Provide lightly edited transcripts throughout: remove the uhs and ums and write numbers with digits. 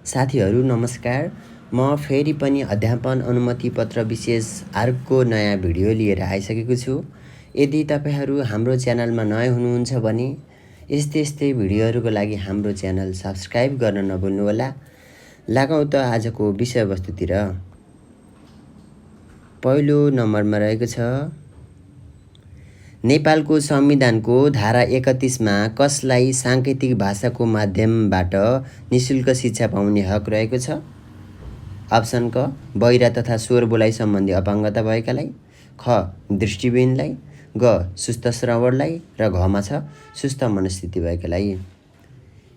साथीहरू नमस्कार। म फेरि पनि अध्यापन अनुमति पत्र विशेष अर्को नयाँ भिडियो लिएर आइसकेको छु। यदि तपाईहरू हाम्रो च्यानलमा नयाँ हुनुहुन्छ भने यस्तै भिडियोहरूको लागि हाम्रो च्यानल सब्स्क्राइब गर्न नभुल्नुहोला। लागौँ त आजको विषयवस्तुतिर। पहिलो नम्बरमा रहेको छ नेपालको संविधानको धारा 31 मा कसलाई साङ्केतिक भाषाको माध्यमबाट निशुल्क शिक्षा पाउने हक रहेको छ? अप्सन क बहिरा तथा स्वर बोलाइ सम्बन्धी अपाङ्गता भएकालाई, ख दृष्टिविहीनलाई, ग सुस्त श्रवणलाई र घमा छ सुस्त मनस्थिति भएकालाई।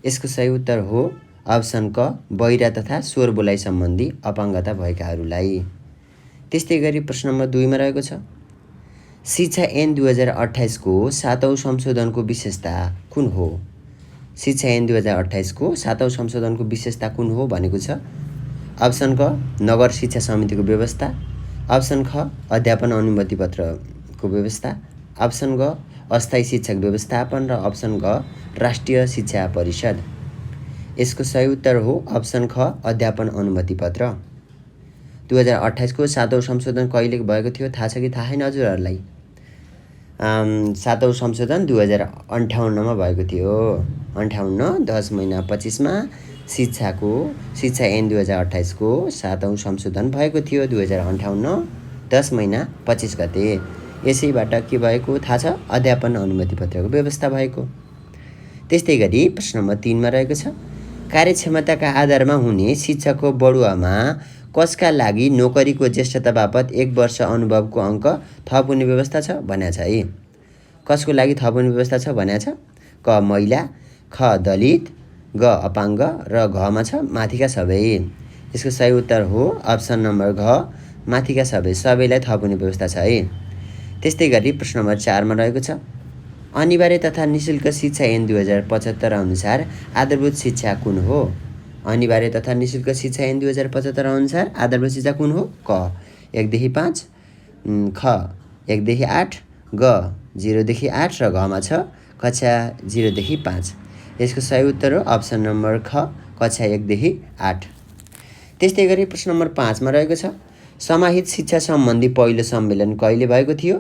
यसको सही उत्तर हो अप्सन क बहिरा तथा स्वर बोलाइ सम्बन्धी अपाङ्गता भएकाहरूलाई। त्यस्तै गरी प्रश्न नम्बर 2 मा रहेको छ शिक्षा ऐन 2028 को 7औं संशोधनको विशेषता कुन हो? शिक्षा ऐन 2028 को 7औं संशोधनको विशेषता कुन हो भनेको छ? अप्सन क नगर शिक्षा समितिको व्यवस्था, अप्सन ख अध्यापन अनुमति पत्रको व्यवस्था, अप्सन ग अस्थायी शिक्षक व्यवस्थापन र अप्सन ग राष्ट्रिय शिक्षा परिषद। यसको सही उत्तर हो अप्सन ख अध्यापन अनुमति पत्र। 2028 को 7औं संशोधन कहिले भएको थियो थाहा छ कि थाहा छैन हजुरहरूलाई? 7औं संशोधन 2058 मा भएको थियो। 58 10 महिना 25 मा शिक्षा ऐन 2028 को 7औं संशोधन भएको थियो 2058 10 महिना 25 गते। यसैबाट के भएको थाहा छ? अध्यापन अनुमति पत्रको व्यवस्था भएको। त्यस्तै गरी प्रश्न नम्बर 3 मा रहेको छ कार्यक्षमताका आधारमा हुने शिक्षकको बढुवामा कसका लागि नोकरीको ज्येष्ठता बापत 1 वर्ष अनुभवको अङ्क थप हुने व्यवस्था छ भन्या छ है। कसको लागि थप हुने व्यवस्था छ भन्या छ? क महिला, ख दलित, ग अपाङ्ग र घमा छ माथिका सबै। यसको सही उत्तर हो अप्सन नम्बर घ माथिका सबैलाई थप हुने व्यवस्था छ है। त्यस्तै गरी प्रश्न नम्बर 4 मा रहेको छ अनिवार्य तथा निशुल्क शिक्षा ऐन 2075 अनुसार आधारभूत शिक्षा कुन हो? अनिवार्य तथा निशुल्क शिक्षा ऐन 2075 अनुसार आधारभूत शिक्षा कुन हो? क 1 देखि 5, ख 1 देखि 8, ग 0 देखि 8 र घमा छ कक्षा 0 देखि 5। यसको सही उत्तर हो अप्सन नम्बर ख कक्षा 1 देखि 8। त्यस्तै गरी प्रश्न नम्बर 5 मा रहेको छ समाहित शिक्षा सम्बन्धी पहिलो सम्मेलन कहिले भएको थियो?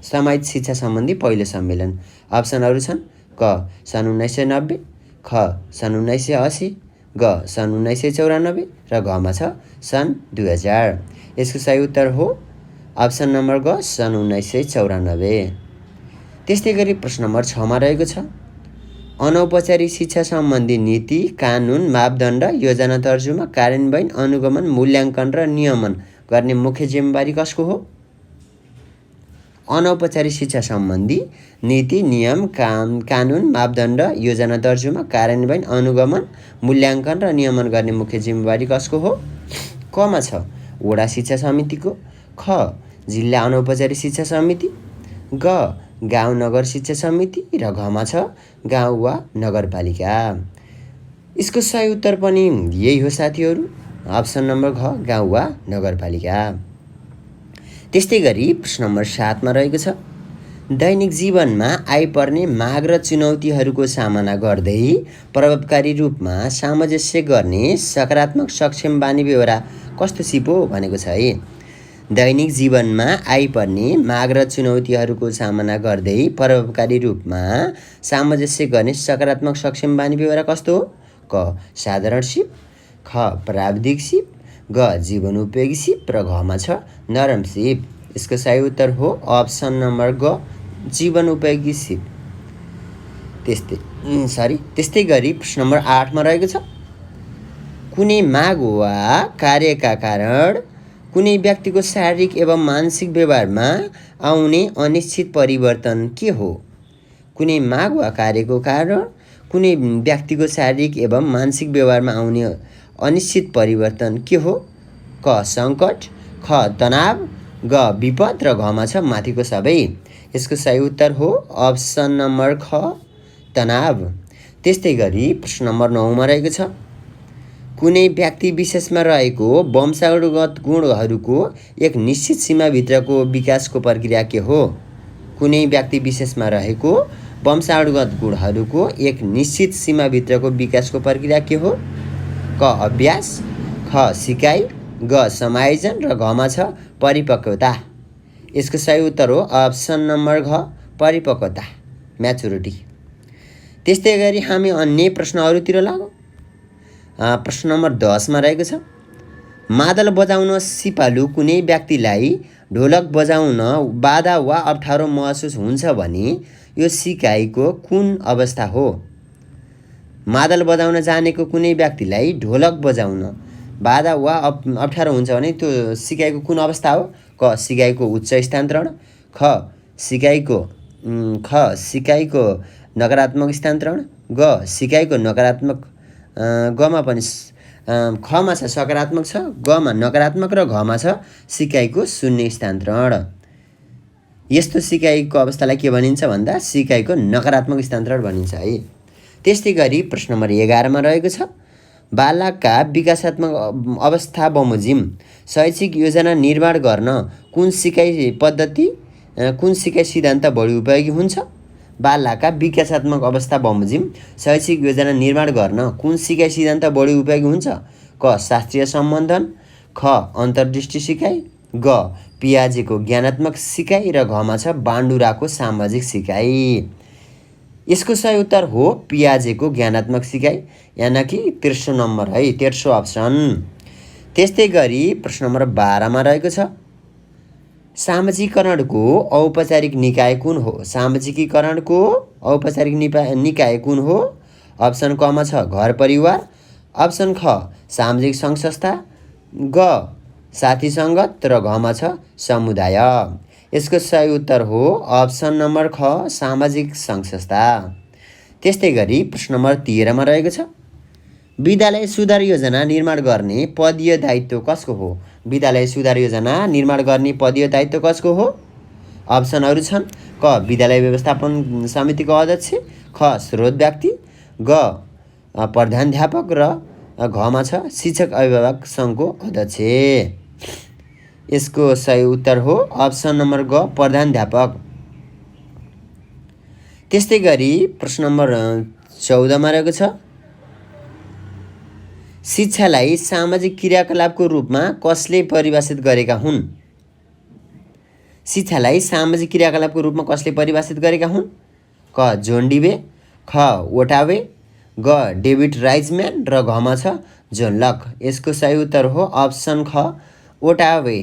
समाहित शिक्षा सम्बन्धी पहिलो सम्मेलन अप्सनहरू छन् क सन् 1990, ख सन् 1980, ग सन् 1994 र घमा छ सन् 2000। यसको सही उत्तर हो अप्सन नम्बर ग सन् 1994। त्यस्तै गरी प्रश्न नम्बर 6 मा रहेको छ अनौपचारिक शिक्षा सम्बन्धी नीति, कानुन, मापदण्ड, योजना तर्जुमा, कार्यान्वयन, अनुगमन, मूल्याङ्कन र नियमन गर्ने मुख्य जिम्मेवारी कसको हो? अनौपचारिक शिक्षा सम्बन्धी नीति, नियम, कानुन, मापदण्ड, योजना तर्जुमा, कार्यान्वयन, अनुगमन, मूल्याङ्कन र नियमन गर्ने मुख्य जिम्मेवारी कसको हो? कमा छ वडा शिक्षा समितिको, ख जिल्ला अनौपचारिक शिक्षा समिति, ग गाउँ नगर शिक्षा समिति र घमा छ गाउँ वा नगरपालिका। यसको सही उत्तर पनि यही हो साथीहरू अप्सन नम्बर घ गाउँ वा नगरपालिका। त्यस्तै गरी प्रश्न नम्बर 7 मा रहेको छ दैनिक जीवनमा आइपर्ने माग र चुनौतीहरूको सामना गर्दै प्रभावकारी रूपमा सामञ्जस्य गर्ने सकारात्मक सक्षम बानी बेहोरा कस्तो सिप हो भनेको छ है। दैनिक जीवनमा आइपर्ने माग र चुनौतीहरूको सामना गर्दै प्रभावकारी रूपमा सामञ्जस्य गर्ने सकारात्मक सक्षम बानी बेहोरा कस्तो हो? क साधारण सिप, ख प्राविधिक सिप, ग जीवनोपयोगी सिप र घमा छ नरम सिप। यसको सही उत्तर हो अप्सन नम्बर ग जीवनोपयोगी सिप। त्यस्तै गरी प्रश्न नम्बर 8 मा रहेको छ कुनै माग वा कार्यका कारण कुनै व्यक्तिको शारीरिक एवं मानसिक व्यवहारमा आउने अनिश्चित परिवर्तन के हो? कुनै माग वा कार्यको कारण कुनै व्यक्तिको शारीरिक एवं मानसिक व्यवहारमा आउने अनिश्चित परिवर्तन के हो? क सङ्कट, ख तनाव, ग विपद र घमा छ माथिको सबै। यसको सही उत्तर हो अप्सन नम्बर ख तनाव। त्यस्तै गरी प्रश्न नम्बर 9 मा रहेको छ कुनै व्यक्ति विशेषमा रहेको वंशानुगत गुणहरूको एक निश्चित सीमाभित्रको विकासको प्रक्रिया के हो? कुनै व्यक्ति विशेषमा रहेको वंशानुगत गुणहरूको एक निश्चित सीमाभित्रको विकासको प्रक्रिया के हो? क अभ्यास, ख सिकाइ, ग समायोजन र घमा छ परिपक्वता। यसको सही उत्तर हो अप्सन नम्बर घ परिपक्वता, म्याचुरिटी। त्यस्तै गरी हामी अन्य प्रश्नहरूतिर लागौँ। प्रश्न नम्बर 10 मा रहेको छ, मादल बजाउन सिपालु कुनै व्यक्तिलाई ढोलक बजाउन बाधा वा अप्ठ्यारो महसुस हुन्छ भने यो सिकाइको कुन अवस्था हो? मादल बजाउन जानेको कुनै व्यक्तिलाई ढोलक बजाउन बाधा वा अप्ठ्यारो हुन्छ भने त्यो सिकाइको कुन अवस्था हो? क सिकाइको उच्च स्थानान्तरण, ख सिकाइको नकारात्मक स्थानान्तरण, ग सिकाइको नकारात्मक, गमा पनि खमा छ सकारात्मक छ, गमा नकारात्मक र घमा छ सिकाइको शून्य स्थानान्तरण। यस्तो सिकाइको अवस्थालाई के भनिन्छ भन्दा सिकाइको नकारात्मक स्थानान्तरण भनिन्छ है। त्यस्तै गरी प्रश्न नम्बर 11 मा रहेको छ, बालकका विकासात्मक अवस्था बमोजिम शैक्षिक योजना निर्माण गर्न कुन सिकाइ पद्धति, कुन सिकाइ सिद्धान्त बढी उपयोगी हुन्छ? बालकका विकासात्मक अवस्था बमोजिम शैक्षिक योजना निर्माण गर्न कुन सिकाइ सिद्धान्त बढी उपयोगी हुन्छ? क शास्त्रीय सम्बन्धन, ख अन्तर्दृष्टि सिकाइ, ग पियाजेको ज्ञानात्मक सिकाइ र घमा छ बाण्डुराको सामाजिक सिकाइ। यसको सही उत्तर हो पियाजेको ज्ञानात्मक सिकाइ, यानि कि 13 नम्बर है, 13 अप्सन। त्यस्तै गरी प्रश्न नम्बर 12 मा रहेको छ, सामाजिकरणको औपचारिक निकाय कुन हो? सामाजिकीकरणको औपचारिक निकाय कुन हो? अप्सन क मा छ घर परिवार, अप्सन ख सामाजिक सङ्घ संस्था, ग साथी सङ्गत र घमा छ समुदाय। यसको सही उत्तर हो अप्सन नम्बर ख सामाजिक सङ्घ संस्था। त्यस्तै गरी प्रश्न नम्बर 13 मा रहेको छ, विद्यालय सुधार योजना निर्माण गर्ने पदीय दायित्व कसको हो? विद्यालय सुधार योजना निर्माण गर्ने पदीय दायित्व कसको हो? अप्सनहरू छन्, क विद्यालय व्यवस्थापन समितिको अध्यक्ष, ख स्रोत व्यक्ति, ग प्रधानाध्यापक र घमा छ शिक्षक अभिभावक सङ्घको अध्यक्ष। यसको सही उत्तर हो अप्सन नम्बर ग प्रधानाध्यापक। त्यस्तै गरी प्रश्न नम्बर 14 मा रहेको छ, शिक्षालाई सामाजिक क्रियाकलापको रूपमा कसले परिभाषित गरेका हुन्? शिक्षालाई सामाजिक क्रियाकलापको रूपमा कसले परिभाषित गरेका हुन्? क जोन डिबे, ख ओटावे, ग डेभिड राइजम्यान र घमा छ जोन लक। यसको सही उत्तर हो अप्सन ख ओटावे।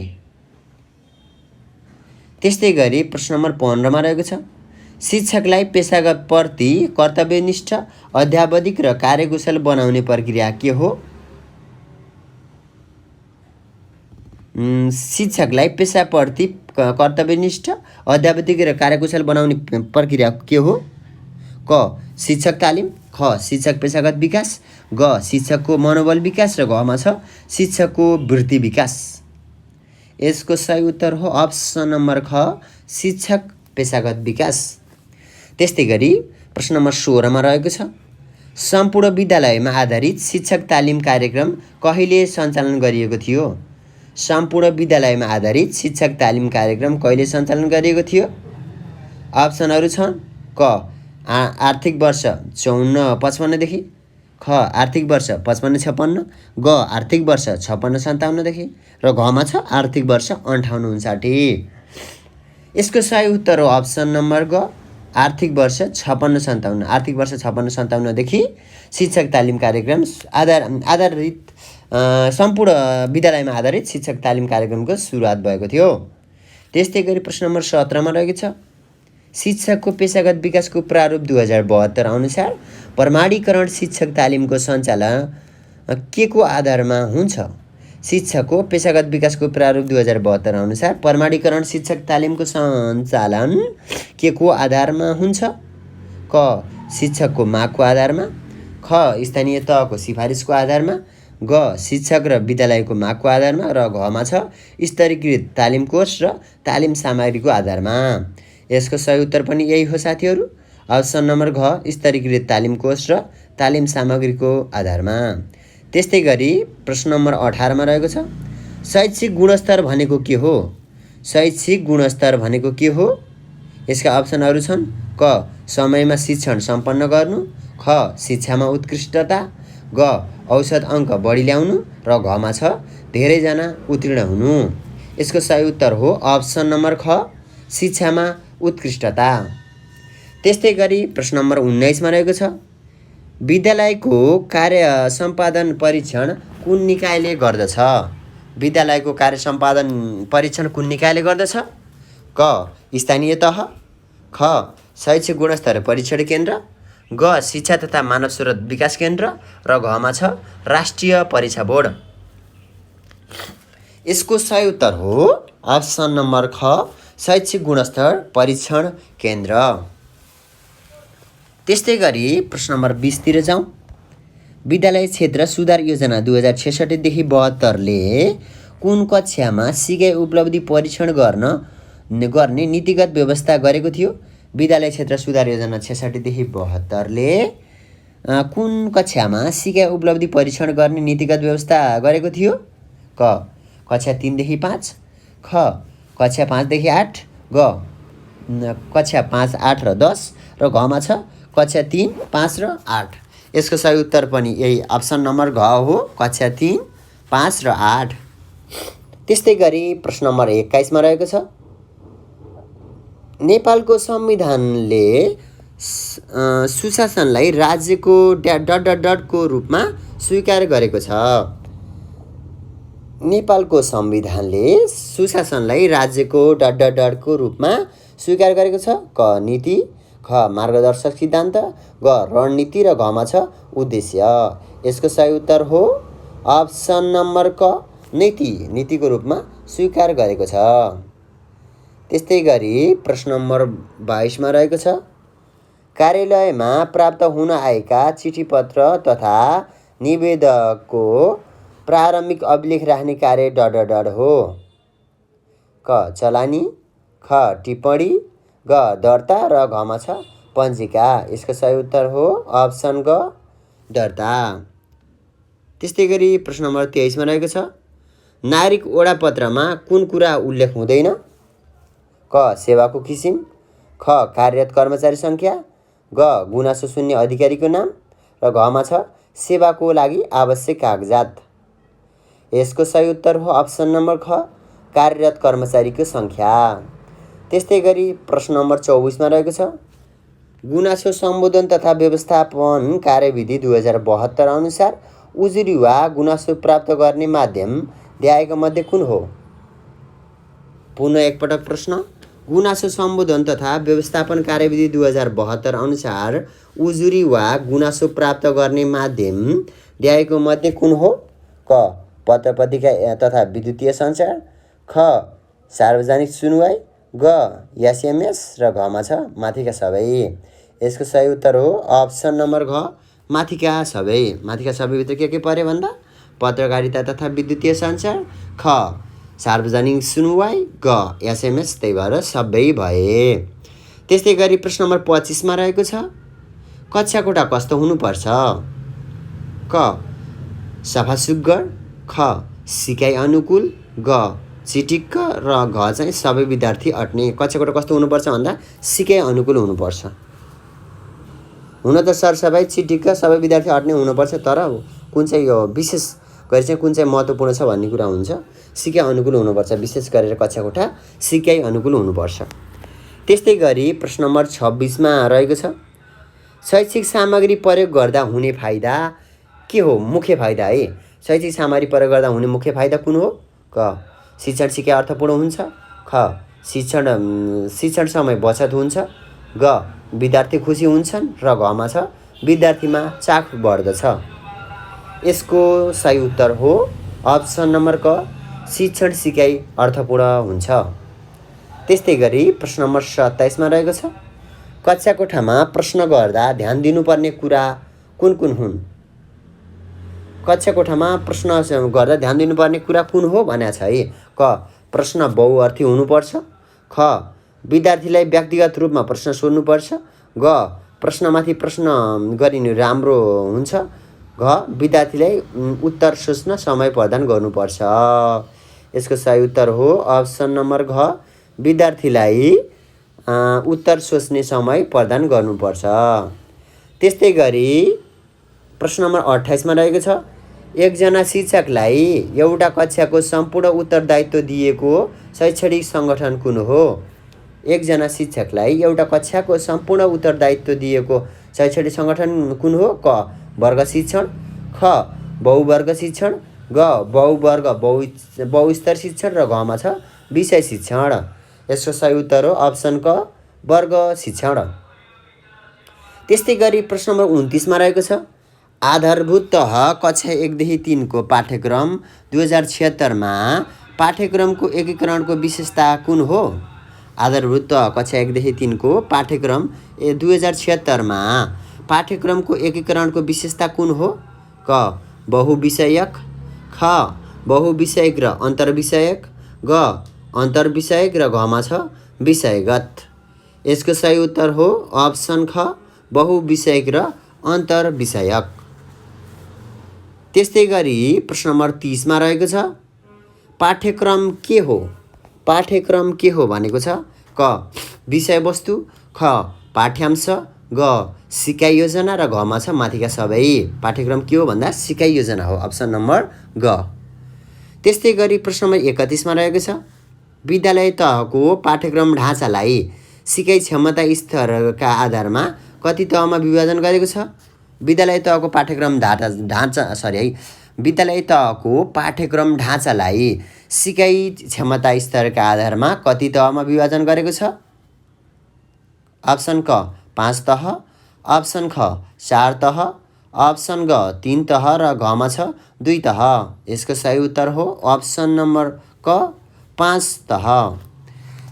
त्यस्तै गरी प्रश्न नम्बर 15 मा रहेको छ, शिक्षकलाई पेशागत प्रति कर्तव्यनिष्ठ, अध्यावधिक र कार्यकुशल बनाउने प्रक्रिया के हो? शिक्षकलाई पेशाप्रति कर्तव्यनिष्ठ, अध्यावधिक र कार्यकुशल बनाउने प्रक्रिया के हो? क शिक्षक तालिम, ख शिक्षक पेशागत विकास, ग शिक्षकको मनोबल विकास र घमा छ शिक्षकको वृत्ति विकास। यसको सही उत्तर हो अप्सन नम्बर ख शिक्षक पेशागत विकास। त्यस्तै गरी प्रश्न नम्बर 16 मा रहेको छ, सम्पूर्ण विद्यालयमा आधारित शिक्षक तालिम कार्यक्रम कहिले सञ्चालन गरिएको थियो? सम्पूर्ण विद्यालयमा आधारित शिक्षक तालिम कार्यक्रम कहिले सञ्चालन गरिएको थियो? अप्सनहरू छन्, क आर्थिक वर्ष 54-55 देखि, ख आर्थिक वर्ष 55-56, ग आर्थिक वर्ष 56-57 देखि र घमा छ आर्थिक वर्ष 58-59। यसको सही उत्तर हो अप्सन नम्बर ग आर्थिक वर्ष 56-57। आर्थिक वर्ष 56-57 देखि शिक्षक तालिम कार्यक्रम आधारित सम्पूर्ण विद्यालयमा आधारित शिक्षक तालिम कार्यक्रमको सुरुवात भएको थियो। त्यस्तै गरी प्रश्न नम्बर 17 मा रहेको छ, शिक्षकको पेशागत विकासको प्रारूप 2072 अनुसार प्रमाणीकरण शिक्षक तालिमको सञ्चालन के को आधारमा हुन्छ? शिक्षकको पेशागत विकासको प्रारूप 2072 अनुसार प्रमाणीकरण शिक्षक तालिमको सञ्चालन के को आधारमा हुन्छ? क शिक्षकको मागको आधारमा, ख स्थानीय तहको सिफारिसको आधारमा, ग शिक्षक र विद्यालयको मागको आधारमा र घमा छ स्तरीकृत तालिम कोर्स र तालिम सामग्रीको आधारमा। यसको सही उत्तर पनि यही हो साथीहरू, अप्सन नम्बर घ स्तरीकृत तालिम कोर्स र तालिम सामग्रीको आधारमा। त्यस्तै गरी प्रश्न नम्बर 18 मा रहेको छ, शैक्षिक गुणस्तर भनेको के हो? शैक्षिक गुणस्तर भनेको के हो? यसका अप्सनहरू छन्, क समयमा शिक्षण सम्पन्न गर्नु, ख शिक्षामा उत्कृष्टता, ग औसत अङ्क बढी ल्याउनु र घमा छ धेरैजना उत्तीर्ण हुनु। यसको सही उत्तर हो अप्सन नम्बर ख शिक्षामा उत्कृष्टता। त्यस्तै गरी प्रश्न नम्बर 19 मा रहेको छ विद्यालयको कार्य सम्पादन परीक्षण कुन निकायले गर्दछ? विद्यालयको कार्य सम्पादन परीक्षण कुन निकायले गर्दछ? क स्थानीय तह, ख शैक्षिक गुणस्तर परीक्षण केन्द्र, ग शिक्षा तथा मानव स्रोत विकास केन्द्र र घमा छ राष्ट्रिय परीक्षा बोर्ड। यसको सही उत्तर हो अप्सन नम्बर ख शैक्षिक गुणस्तर परीक्षण केन्द्र। त्यस्तै गरी प्रश्न नम्बर 20 तिर जाउँ। विद्यालय क्षेत्र सुधार योजना 2066 देखि 72 ले कुन कक्षामा सिकाइ उपलब्धि परीक्षण गर्ने नीतिगत व्यवस्था गरेको थियो? विद्यालय क्षेत्र सुधार योजना 66 देखि 72 ले कुन कक्षामा सिकाइ उपलब्धि परीक्षण गर्ने नीतिगत व्यवस्था गरेको थियो? क कक्षा 3 देखि 5, ख कक्षा 5 देखि 8, ग कक्षा 5, 8 र 10 र घमा छ कक्षा 3, 5 र 8। यसको सही उत्तर पनि यही अप्सन नम्बर घ हो कक्षा 3, 5 र 8। त्यस्तै गरी प्रश्न नम्बर 21 मा रहेको छ नेपालको संविधानले सुशासनलाई राज्यको को रूपमा स्वीकार गरेको छ। नेपालको संविधानले सुशासनलाई राज्यको को रूपमा स्वीकार गरेको छ। क नीति, ख मार्गदर्शक सिद्धान्त, ग रणनीति र घमा छ उद्देश्य। यसको सही उत्तर हो अप्सन नम्बर क नीतिको रूपमा स्वीकार गरेको छ। त्यस्तै गरी प्रश्न नम्बर 22 मा रहेको छ कार्यालयमा प्राप्त हुन आएका चिठीपत्र तथा निवेदकको प्रारम्भिक अभिलेख राख्ने कार्य हो। क चलानी, ख टिप्पणी, ग दर्ता र घमा छ पञ्जिका। यसको सही उत्तर हो अप्सन ग दर्ता। त्यस्तै गरी प्रश्न नम्बर 23 मा रहेको छ नागरिक ओडापत्रमा कुन कुरा उल्लेख हुँदैन? क सेवाको किसिम, ख कार्यरत कर्मचारी सङ्ख्या, ग गुनासो सुन्ने अधिकारीको नाम र घमा छ सेवाको लागि आवश्यक कागजात। यसको सही उत्तर हो अप्सन नम्बर ख कार्यरत कर्मचारीको सङ्ख्या। त्यस्तै गरी प्रश्न नम्बर 24 मा रहेको छ गुनासो सम्बोधन तथा व्यवस्थापन कार्यविधि 2072 अनुसार उजुरी वा गुनासो प्राप्त गर्ने माध्यम दिएका मध्ये कुन हो? पुनः एकपटक प्रश्न गुनासो सम्बोधन तथा व्यवस्थापन कार्यविधि 2072 अनुसार उजुरी वा गुनासो प्राप्त गर्ने माध्यम दिएको मध्ये कुन हो? क पत्र पत्रिका तथा विद्युतीय सञ्चार, ख सार्वजनिक सुनवाई, ग एसएमएस र घमा छ माथिका सबै। यसको सही उत्तर हो अप्सन नम्बर घ माथिका सबै। माथिका सबैभित्र के पर्यो भन्दा पत्रकारिता तथा विद्युतीय सञ्चार, ख सार्वजनिक सुनवाई, ग एसएमएस, त्यही भएर सबै भए। त्यस्तै गरी प्रश्न नम्बर 25 मा रहेको छ कक्षा कोठा कस्तो हुनुपर्छ? क सफा सुग्घर, ख सिकाइ अनुकूल, ग चिटिक्क र घ चाहिँ सबै विद्यार्थी अट्ने। कक्षा कोठा कस्तो हुनुपर्छ भन्दा सिकाइ अनुकूल हुनुपर्छ। हुन त सरसफाइ चिटिक्क सबै विद्यार्थी अट्ने हुनुपर्छ, तर कुन चाहिँ यो विशेष गरी चाहिँ कुन चाहिँ महत्त्वपूर्ण छ भन्ने कुरा हुन्छ। सिकाइ अनुकूल हुनुपर्छ, विशेष गरेर कक्षा कोठा सिकाइ अनुकूल हुनुपर्छ। त्यस्तै गरी प्रश्न नम्बर 26 मा रहेको छ शैक्षिक सामग्री प्रयोग गर्दा हुने फाइदा के हो? मुख्य फाइदा है। शैक्षिक सामग्री प्रयोग गर्दा हुने मुख्य फाइदा कुन हो? क शिक्षण सिकाइ अर्थपूर्ण हुन्छ, ख शिक्षण समय बचत हुन्छ, ग विद्यार्थी खुसी हुन्छन् र घमा छ विद्यार्थीमा चाख बढ्दछ। यसको सही उत्तर हो अप्सन नम्बर क शिक्षण सिकाइ अर्थपूर्ण हुन्छ। त्यस्तै गरी प्रश्न नम्बर 27 मा रहेको छ कक्षा कोठामा प्रश्न गर्दा ध्यान दिनुपर्ने कुरा कुन कुन हुन्? कक्षा कोठामा प्रश्न गर्दा ध्यान दिनुपर्ने कुरा कुन हो भनेको छ है। क प्रश्न बहुअर्थी हुनुपर्छ, ख विद्यार्थीलाई व्यक्तिगत रूपमा प्रश्न सोध्नुपर्छ, ग प्रश्नमाथि प्रश्न गरिनु राम्रो हुन्छ, घ विद्यार्थीलाई उत्तर सोच्न समय प्रदान गर्नुपर्छ। यसको सही उत्तर हो अप्सन नम्बर घ विद्यार्थीलाई उत्तर सोच्ने समय प्रदान गर्नुपर्छ। त्यस्तै गरी प्रश्न नम्बर 28 मा रहेको छ एकजना शिक्षकलाई एउटा कक्षाको सम्पूर्ण उत्तरदायित्व दिएको शैक्षणिक सङ्गठन कुन हो? एकजना शिक्षकलाई एउटा कक्षाको सम्पूर्ण उत्तरदायित्व दिएको शैक्षणिक सङ्गठन कुन हो? क. वर्ग शिक्षण, ख. बहुवर्ग शिक्षण, ग. बहुस्तर शिक्षण र घमा छ विषय शिक्षण। यसको सही उत्तर हो अप्सन क. वर्ग शिक्षण। त्यस्तै गरी प्रश्न नम्बर 29 मा रहेको छ आधारभूत तह कक्षा 1 देखि 3 को पाठ्यक्रम 2076 मा पाठ्यक्रमको एकीकरणको विशेषता कुन हो? आधारभूत तह कक्षा 1 देखि 3 को पाठ्यक्रम 2076 मा पाठ्यक्रमको एकीकरणको विशेषता कुन हो? क. बहुविषयक, ख. बहुविषयक र अन्तर्विषयक, ग. अन्तर्विषयक र घमा छ विषयगत। यसको सही उत्तर हो अप्सन ख. बहुविषयक र अन्तर्विषयक। त्यस्तै गरी प्रश्न नम्बर 30 मा रहेको छ पाठ्यक्रम के हो? पाठ्यक्रम के हो भनेको छ क. विषयवस्तु, ख. पाठ्यांश, ग. सिकाइ योजना र घमा छ माथिका सबै। पाठ्यक्रम के हो भन्दा सिकाइ योजना हो अप्सन नम्बर ग। त्यस्तै गरी प्रश्न नम्बर 31 मा रहेको छ विद्यालय तहको पाठ्यक्रम ढाँचालाई सिकाइ क्षमता स्तरका आधारमा कति तहमा विभाजन गरेको छ? विद्यालय तहको पाठ्यक्रम विद्यालय तहको पाठ्यक्रम ढाँचालाई सिकाइ क्षमता स्तरका आधारमा कति तहमा विभाजन गरेको छ? अप्सन क. 5 तह, अप्सन ख. 4 तह, अप्सन ग. 3 तह र घमा छ 2 तह। यसको सही उत्तर हो अप्सन नम्बर क. 5 तह।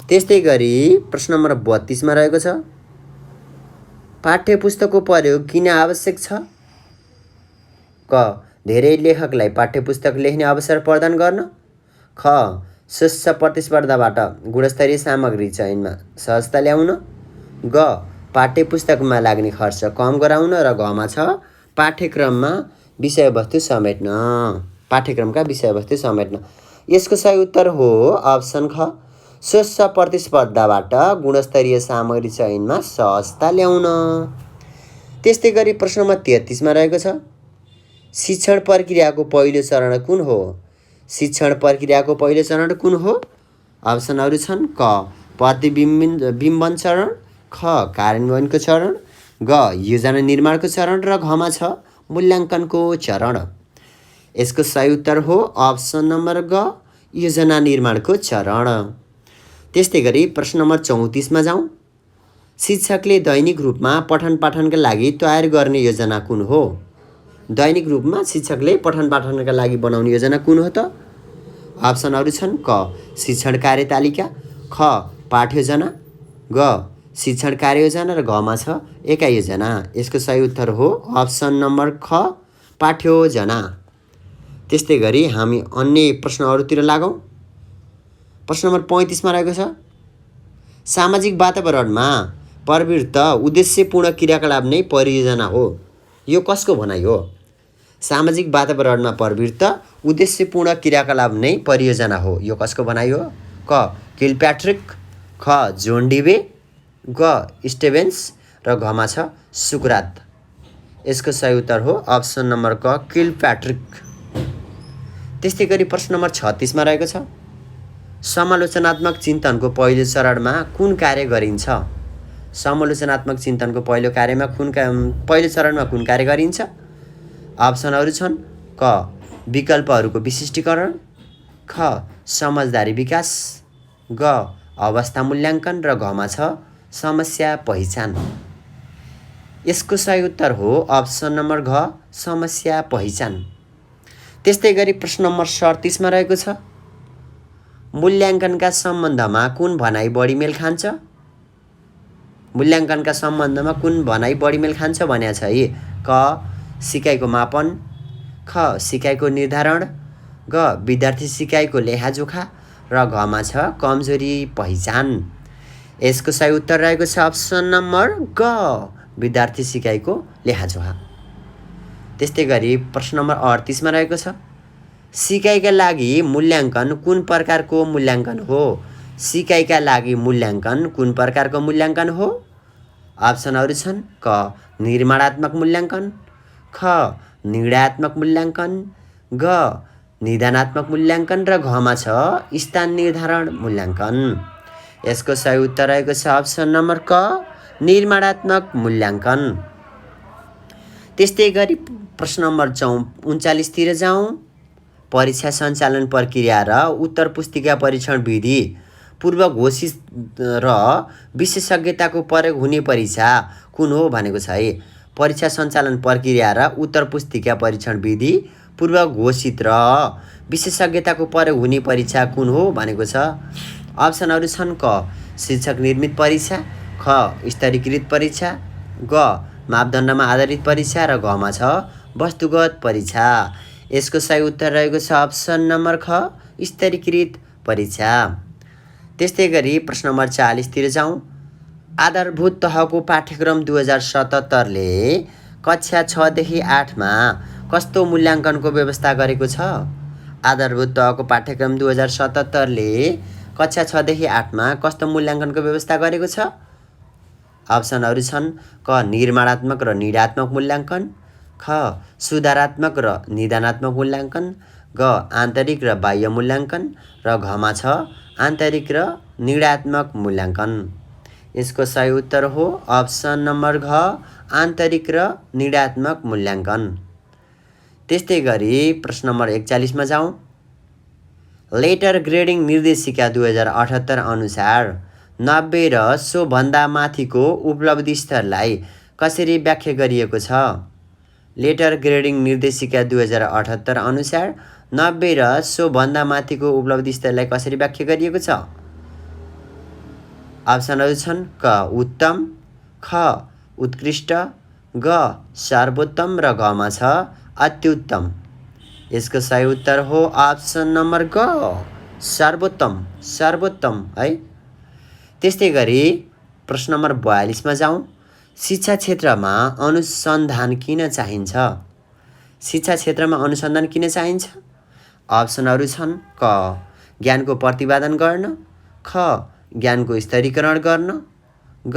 त्यस्तै गरी प्रश्न नम्बर 32 मा रहेको छ पाठ्यपुस्तकको प्रयोग किन आवश्यक छ? क. धेरै लेखकलाई पाठ्यपुस्तक लेख्ने अवसर प्रदान गर्न, ख. शीर्ष प्रतिस्पर्धाबाट गुणस्तरीय सामग्री चयनमा सहजता ल्याउन, ग. पाठ्यपुस्तकमा लाग्ने खर्च कम गराउन र घमा छ पाठ्यक्रमका विषयवस्तु समेट्न। यसको सही उत्तर हो अप्सन ख. शीर्ष प्रतिस्पर्धाबाट गुणस्तरीय सामग्री चयनमा सहजता ल्याउन। त्यस्तै गरी प्रश्न नम्बर 33 मा रहेको छ शिक्षण प्रक्रियाको पहिलो चरण कुन हो? शिक्षण प्रक्रियाको पहिलो चरण कुन हो? अप्सनहरू छन् क. प्रतिबिम्बन चरण, ख. कार्यान्वयनको चरण, ग. योजना निर्माणको चरण र घमा छ मूल्याङ्कनको चरण। यसको सही उत्तर हो अप्सन नम्बर ग. योजना निर्माणको चरण। त्यस्तै गरी प्रश्न नम्बर 34 मा जाउँ शिक्षकले दैनिक रूपमा पठन पाठनका लागि तयार गर्ने योजना कुन हो? दैनिक रूपमा शिक्षकले पठन पाठनका लागि बनाउने योजना कुन हो त? अप्सनहरू छन् क. शिक्षण कार्यतालिका, ख. पाठ्योजना, ग. शिक्षण कार्ययोजना र घमा छ एकाइ योजना। यसको सही उत्तर हो अप्सन नम्बर ख. पाठ्योजना। त्यस्तै गरी हामी अन्य प्रश्नहरूतिर लागौँ। प्रश्न नम्बर 35 मा रहेको छ सामाजिक वातावरणमा प्रवृत्त उद्देश्यपूर्ण क्रियाकलाप नै परियोजना हो। यो कसको भनाइ हो? सामाजिक वातावरणमा प्रवृत्त उद्देश्यपूर्ण क्रियाकलाप नै परियोजना हो। यो कसको भनाइ हो? क. किलप्याट्रिक, ख. जोन डिवे, ग. स्टेभेन्स र घमा छ सुकरात। यसको सही उत्तर हो अप्सन नम्बर क. किलप्याट्रिक। त्यस्तै गरी प्रश्न नम्बर 36 मा रहेको छ समालोचनात्मक चिन्तनको पहिलो चरणमा कुन कार्य गरिन्छ? समालोचनात्मक चिन्तनको पहिलो चरणमा कुन कार्य गरिन्छ? अप्सनहरू छन् क. विकल्पहरूको विशिष्टीकरण, ख. समझदारी विकास, ग. अवस्था मूल्याङ्कन र घमा छ समस्या पहिचान। यसको सही उत्तर हो अप्सन नम्बर घ. समस्या पहिचान। त्यस्तै गरी प्रश्न नम्बर 37 मा रहेको छ मूल्याङ्कनका सम्बन्धमा कुन भनाइ बढी मेल खान्छ? मूल्याङ्कनका सम्बन्धमा कुन भनाइ बढी मेल खान्छ भनेको छ है। क. सिकाइको मापन, ख. सिकाइको निर्धारण, ग. विद्यार्थी सिकाइको लेखाजोखा र घमा छ कमजोरी पहिचान। यसको सही उत्तर रहेको छ अप्सन नम्बर ग. विद्यार्थी सिकाइको लेखाजोखा। त्यस्तै गरी प्रश्न नम्बर 38 मा रहेको छ सिकाइका लागि मूल्याङ्कन कुन प्रकारको मूल्याङ्कन हो? सिकाइका लागि मूल्याङ्कन कुन प्रकारको मूल्याङ्कन हो? अप्सनहरू छन् क. निर्माणात्मक मूल्याङ्कन, ख. निर्णयात्मक मूल्याङ्कन, ग निदानात्मक मूल्याङ्कन र घमा छ स्थान निर्धारण मूल्याङ्कन। यसको सही उत्तर रहेको छ अप्सन नम्बर क निर्माणात्मक मूल्याङ्कन। त्यस्तै गरी प्रश्न नम्बर 39 तिर जाउँ। परीक्षा सञ्चालन प्रक्रिया र उत्तर पुस्तिका परीक्षण विधि पूर्व घोषित र विशेषज्ञताको प्रयोग हुने परीक्षा कुन हो भनेको छ है। परीक्षा सञ्चालन प्रक्रिया र उत्तर पुस्तिका परीक्षण विधि पूर्व घोषित र विशेषज्ञताको प्रयोग हुने परीक्षा कुन हो भनेको छ। अप्सनहरू छन् क शिक्षक निर्मित परीक्षा, ख स्तरीकृत परीक्षा, ग मापदण्डमा आधारित परीक्षा र घमा छ वस्तुगत परीक्षा। यसको सही उत्तर रहेको छ अप्सन नम्बर ख स्तरीकृत परीक्षा। त्यस्तै गरी प्रश्न नम्बर 40 तिर जाउँ। आधारभूत तहको पाठ्यक्रम 2077 ले कक्षा 6 देखि 8 मा कस्तो मूल्याङ्कनको व्यवस्था गरेको छ। आधारभूत तहको पाठ्यक्रम 2077 ले कक्षा 6 देखि 8 मा कस्तो मूल्याङ्कनको व्यवस्था गरेको छ। अप्सनहरू छन् क निर्माणात्मक र निडात्मक मूल्याङ्कन, ख सुधारात्मक र निदानात्मक मूल्याङ्कन, ग आन्तरिक र बाह्य मूल्याङ्कन र घमा छ आन्तरिक र निडात्मक मूल्याङ्कन। यसको सही उत्तर हो अप्सन नम्बर घ आन्तरिक र निडात्मक मूल्याङ्कन। त्यस्तै गरी प्रश्न नम्बर 41 मा जाउँ। लेटर ग्रेडिङ निर्देशिका 2078 अनुसार 90 र सोभन्दा माथिको उपलब्धि स्तरलाई कसरी व्याख्या गरिएको छ। लेटर ग्रेडिङ निर्देशिका 2078 अनुसार 90 र सोभन्दा माथिको उपलब्धि स्तरलाई कसरी व्याख्या गरिएको छ। अप्सनहरू छन् क उत्तम, ख उत्कृष्ट, ग सर्वोत्तम र घमा छ अत्युत्तम। यसको सही उत्तर हो अप्सन नम्बर ग सर्वोत्तम है। त्यस्तै गरी प्रश्न नम्बर 42 मा जाउँ। शिक्षा क्षेत्रमा अनुसन्धान किन चाहिन्छ। शिक्षा क्षेत्रमा अनुसन्धान किन चाहिन्छ। अप्सनहरू छन् क ज्ञानको प्रतिपादन गर्न, ख ज्ञानको स्तरीकरण गर्न, ग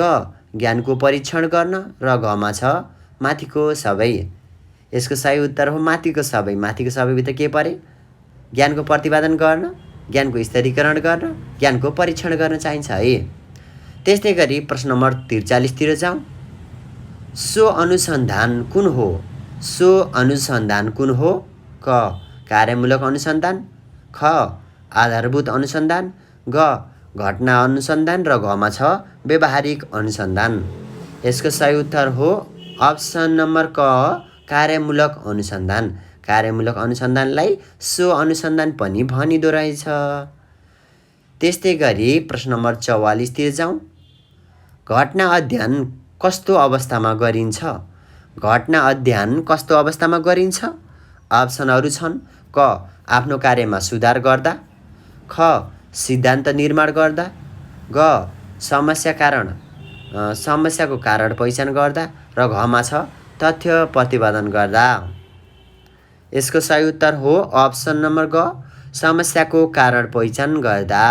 ज्ञानको परीक्षण गर्न र घमा छ माथिको सबै। यसको सही उत्तर हो माथिको सबै। माथिको सबैभित्र के परे। ज्ञानको प्रतिपादन गर्न, ज्ञानको स्तरीकरण गर्न, ज्ञानको परीक्षण गर्न चाहिन्छ है। त्यस्तै गरी प्रश्न नम्बर 43 तिर जाउँ। सो अनुसन्धान कुन हो। सो अनुसन्धान कुन हो। क कार्यमूलक अनुसन्धान, ख आधारभूत अनुसन्धान, ग घटना अनुसन्धान र घमा छ व्यावहारिक अनुसन्धान। यसको सही उत्तर हो अप्सन नम्बर क कार्यमूलक अनुसन्धान। कार्यमूलक अनुसन्धानलाई सो अनुसन्धान पनि भनिँदो रहेछ। त्यस्तै गरी प्रश्न नम्बर 44 तिर जाउँ। घटना अध्ययन कस्तो अवस्थामा गरिन्छ। घटना अध्ययन कस्तो अवस्थामा गरिन्छ। अप्सनहरू छन् क आफ्नो कार्यमा सुधार गर्दा, ख सिद्धान्त निर्माण गर्दा, ग समस्याको कारण पहिचान गर्दा र घमा छ तथ्य प्रतिपादन गर्दा। यसको सही उत्तर हो अप्सन नम्बर ग समस्याको कारण पहिचान गर्दा।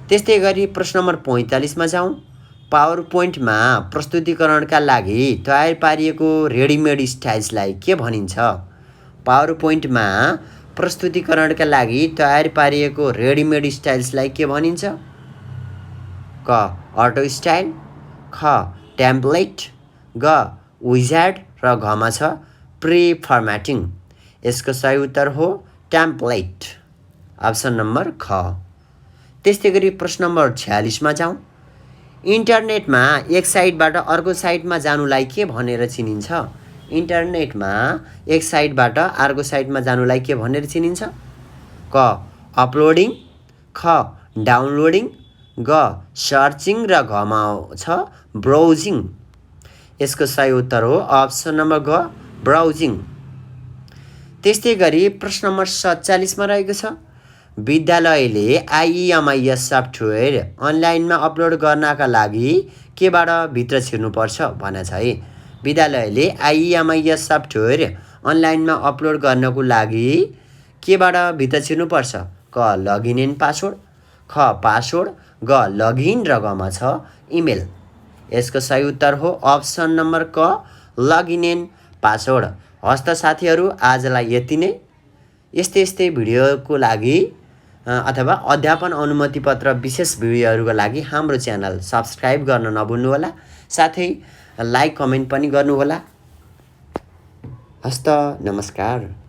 त्यस्तै गरी प्रश्न नम्बर 45 मा जाउँ। पावर पोइन्टमा प्रस्तुतिकरणका लागि तयार पारिएको रेडिमेड स्लाइड्सलाई के भनिन्छ। पावर पोइन्टमा प्रस्तुतिकरणका लागि तयार पारिएको रेडिमेड स्लाइड्सलाई के भनिन्छ। क अटो स्टाइल, ख टेम्प्लेट, ग विजार्ड र घमा छ प्री फर्म्याटिङ। यसको सही उत्तर हो टेम्प्लेट। अप्सन नम्बर ख। त्यस्तै गरी प्रश्न नम्बर 46 मा जाउँ। इन्टरनेटमा एक साइटबाट अर्को साइटमा जानुलाई के भनेर चिनिन्छ। इन्टरनेटमा एक साइटबाट अर्को साइटमा जानुलाई के भनेर चिनिन्छ। क अपलोडिङ, ख डाउनलोडिङ, ग सर्चिङ र घमा छ ब्राउजिङ। यसको सही उत्तर हो अप्सन नम्बर ग ब्राउजिङ। त्यस्तै गरी प्रश्न नम्बर 47 मा रहेको छ। विद्यालयले आइइएमआइएस सफ्टवेयर अनलाइनमा अपलोड गर्नका लागि केबाट भित्र छिर्नुपर्छ भनेको छ है। विद्यालयले आइइएमआइएस सफ्टवेयर अनलाइनमा अपलोड गर्नको लागि केबाट भित्र छिर्नुपर्छ। क लगइन एन्ड पासवर्ड, ख पासवर्ड, ग लगइन र गमा छ इमेल। यसको सही उत्तर हो अप्सन नम्बर क लगइन एन्ड पासवर्ड। हस् त साथीहरू, आजलाई यति नै। यस्तै भिडियोको लागि अथवा अध्यापन अनुमति पत्र विशेष भिडियोहरूको लागि हाम्रो च्यानल सब्स्क्राइब गर्न नभुल्नुहोला। साथै लाइक कमेन्ट पनि गर्नुहोला। हस्त नमस्कार।